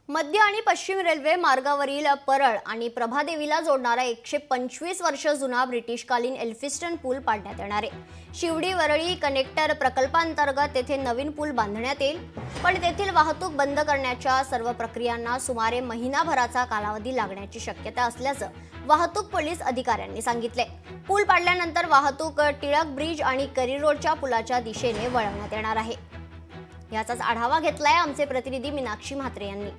मध्य आणि पश्चिम रेल्वे मार्गावरील परळ आणि प्रभादेवीला जोडणारा 125 वर्ष जुना ब्रिटिशकालीन एल्फिस्टन पूल पाडण्यात येणार आहे। शिवडी वरळी कनेक्टर प्रकल्पांतर्गत तेथे नवीन पूल बांधण्यात येईल, पण तेथील वाहतूक बंद करण्याच्या सर्व प्रक्रियांना सुमारे महिनाभराचा कालावधी लागण्याची शक्यता असल्याचं वाहतूक पोलीस अधिकाऱ्यांनी सांगितले। पूल पाडल्यानंतर वाहतूक टिळक ब्रिज आणि करी रोडच्या पुलाच्या दिशेने वळवण्यात येणार आहे। याचाच आढावा घेतलाय आमचे प्रतिनिधी मीनाक्षी म्हात्रे यांनी।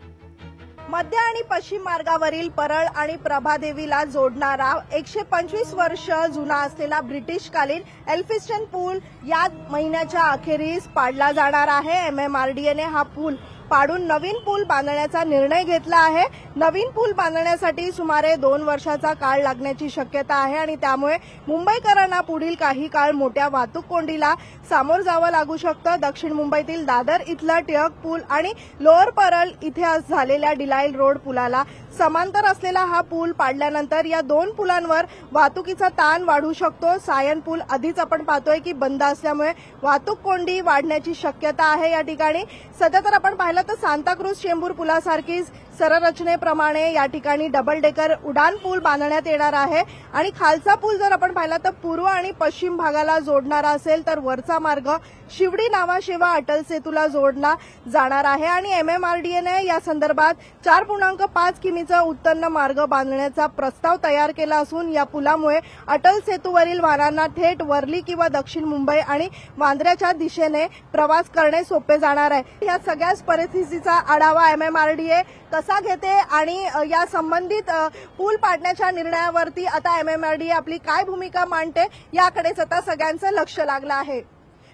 मध्य आणि पश्चिम मार्गावरील परळ आणि प्रभादेवीला जोडणारा 125 वर्ष जुना असलेला ब्रिटिशकालीन एल्फिस्टन पूल या महिन्याच्या अखेरीस पाडला जाणार आहे। MMRDAने हा पूल पाडून नवीन पूल बांधण्याचा निर्णय घेतला आहे। नवीन पूल बांधण्यासाठी सुमारे 2 वर्षाचा काळ लागण्याची शक्यता आहे आणि त्यामुळे मुंबईकरांना पुढील काही काळ मोठ्या वाहतूक कोंडीला सामोरं जावं लागू शकतं। दक्षिण मुंबईतील दादर इथला टिळक पूल आणि लोअर परळ इथे आज झालेल्या डिलाईल रोड पुलाला समांतर असलेला हा पूल पाडल्यानंतर या 2 पुलांवर वाहतुकीचा ताण वाढू शकतो। सायन पूल आधीच आपण पाहतोय की बंद असल्यामुळे वाहतूक कोंडी वाढण्याची शक्यता आहे। या ठिकाणी सध्या तर आपण पाहिलं तर सांताक्रूज चेंबूर पुलासारखीच सररचनेप्रमाणे या ठिकाणी डबल डेकर उडान पूल बांधण्यात येणार आहे आणि खालचा पूल जर आपण पाहिला तर पूर्व आणि पश्चिम भागाला जोडणारा असेल तर वरचा मार्ग शिवडी नावाशेवा अटल सेतूला जोडला जाणार आहे आणि MMRDAने या संदर्भात 4.5 किमीचा उत्तन्न मार्ग बांधण्याचा प्रस्ताव तयार केला असून या पुलामुळे अटल सेतूवरील वाहनांना थेट वर्ली किंवा दक्षिण मुंबई आणि वांद्र्याच्या दिशेने प्रवास करणे सोपे जाणार आहे। या सगळ्याच परिस्थितीचा आढावा MMRDA कसा घेते आणि या संबंधित पूल पाडण्याच्या निर्णयावरती आता MMRDA आपली काय भूमिका मांडते याकडेच आता सगळ्यांचं लक्ष लागलं आहे।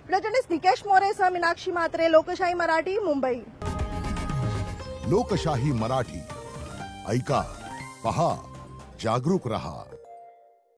जर्नलिस्ट निकेश मोरेसह मीनाक्षी म्हात्रे, लोकशाही मराठी, मुंबई। लोकशाही मराठी ऐका, पहा, जागरूक रहा।